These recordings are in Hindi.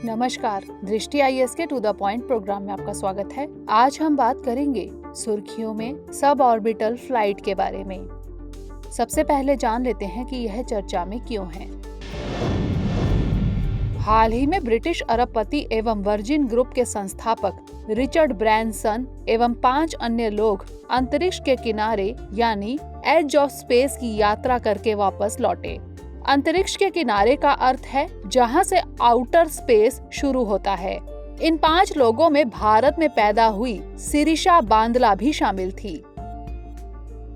नमस्कार, दृष्टि आईएएस के टू द पॉइंट प्रोग्राम में आपका स्वागत है। आज हम बात करेंगे सुर्खियों में सब ऑर्बिटल फ्लाइट के बारे में। सबसे पहले जान लेते हैं कि यह चर्चा में क्यों है। हाल ही में ब्रिटिश अरबपति एवं वर्जिन ग्रुप के संस्थापक रिचर्ड ब्रैनसन एवं 5 अन्य लोग अंतरिक्ष के किनारे यानी एज ऑफ स्पेस की यात्रा करके वापस लौटे। अंतरिक्ष के किनारे का अर्थ है जहां से आउटर स्पेस शुरू होता है। इन 5 लोगों में भारत में पैदा हुई सिरिशा बांदला भी शामिल थी।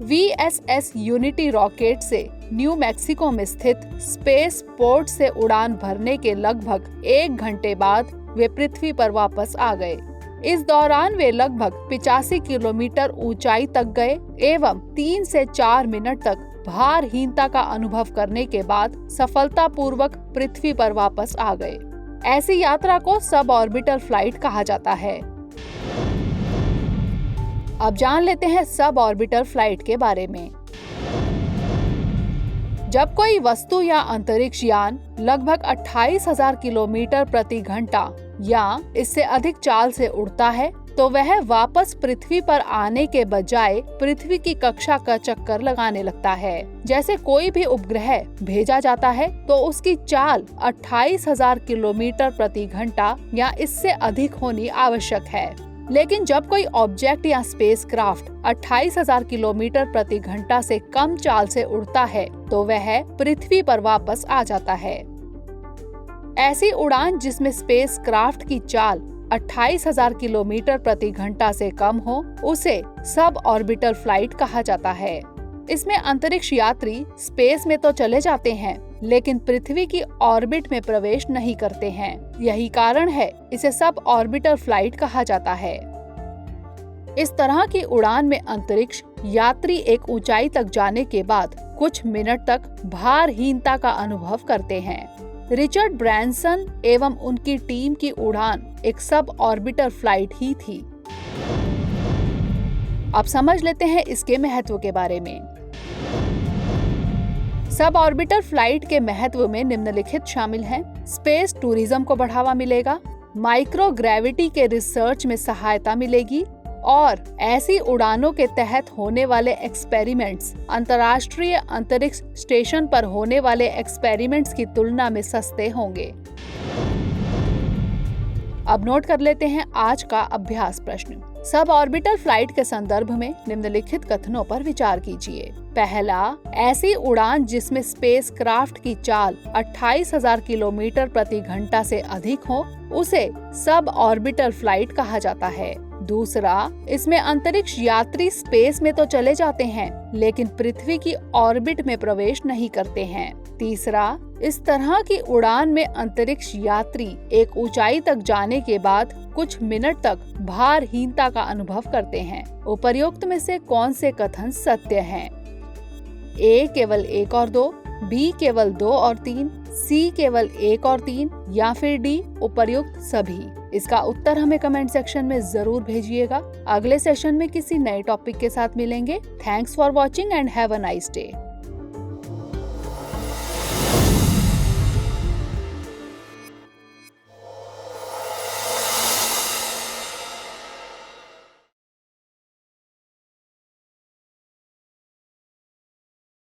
VSS यूनिटी रॉकेट से न्यू मैक्सिको में स्थित स्पेस पोर्ट से उड़ान भरने के लगभग 1 घंटे बाद वे पृथ्वी पर वापस आ गए। इस दौरान वे लगभग 85 किलोमीटर ऊंचाई तक गए एवं 3 से 4 मिनट तक भारहीनता का अनुभव करने के बाद सफलतापूर्वक पृथ्वी पर वापस आ गए। ऐसी यात्रा को सब ऑर्बिटल फ्लाइट कहा जाता है। अब जान लेते हैं सब ऑर्बिटल फ्लाइट के बारे में। जब कोई वस्तु या अंतरिक्ष यान लगभग 28,000 किलोमीटर प्रति घंटा या इससे अधिक चाल से उड़ता है तो वह वापस पृथ्वी पर आने के बजाय पृथ्वी की कक्षा का चक्कर लगाने लगता है। जैसे कोई भी उपग्रह भेजा जाता है तो उसकी चाल 28,000 किलोमीटर प्रति घंटा या इससे अधिक होनी आवश्यक है। लेकिन जब कोई ऑब्जेक्ट या स्पेसक्राफ्ट 28,000 किलोमीटर प्रति घंटा से कम चाल से उड़ता है तो वह पृथ्वी पर वापस आ जाता है। ऐसी उड़ान जिसमें स्पेसक्राफ्ट की चाल 28,000 किलोमीटर प्रति घंटा से कम हो उसे सब ऑर्बिटल फ्लाइट कहा जाता है। इसमें अंतरिक्ष यात्री स्पेस में तो चले जाते हैं लेकिन पृथ्वी की ऑर्बिट में प्रवेश नहीं करते हैं। यही कारण है इसे सब ऑर्बिटल फ्लाइट कहा जाता है। इस तरह की उड़ान में अंतरिक्ष यात्री एक ऊंचाई तक जाने के बाद कुछ मिनट तक भारहीनता का अनुभव करते हैं। रिचर्ड ब्रैनसन एवं उनकी टीम की उड़ान एक सब ऑर्बिटल फ्लाइट ही थी। अब समझ लेते हैं इसके महत्व के बारे में। सब ऑर्बिटल फ्लाइट के महत्व में निम्नलिखित शामिल हैं। स्पेस टूरिज्म को बढ़ावा मिलेगा, माइक्रोग्रेविटी के रिसर्च में सहायता मिलेगी और ऐसी उड़ानों के तहत होने वाले एक्सपेरिमेंट्स अंतर्राष्ट्रीय अंतरिक्ष स्टेशन पर होने वाले एक्सपेरिमेंट्स की तुलना में सस्ते होंगे। अब नोट कर लेते हैं आज का अभ्यास प्रश्न। सब ऑर्बिटल फ्लाइट के संदर्भ में निम्नलिखित कथनों पर विचार कीजिए। पहला, ऐसी उड़ान जिसमें स्पेसक्राफ्ट की चाल 28,000 किलोमीटर प्रति घंटा से अधिक हो उसे सब ऑर्बिटल फ्लाइट कहा जाता है। दूसरा, इसमें अंतरिक्ष यात्री स्पेस में तो चले जाते हैं लेकिन पृथ्वी की ऑर्बिट में प्रवेश नहीं करते हैं। तीसरा, इस तरह की उड़ान में अंतरिक्ष यात्री एक ऊंचाई तक जाने के बाद कुछ मिनट तक भारहीनता का अनुभव करते हैं। उपर्युक्त में से कौन से कथन सत्य हैं? ए केवल 1 और 2, बी केवल 2 और 3, सी केवल 1 और 3 या फिर डी उपर्युक्त सभी। इसका उत्तर हमें कमेंट सेक्शन में जरूर भेजिएगा। अगले सेशन में किसी नए टॉपिक के साथ मिलेंगे। Thanks for watching and have a nice day.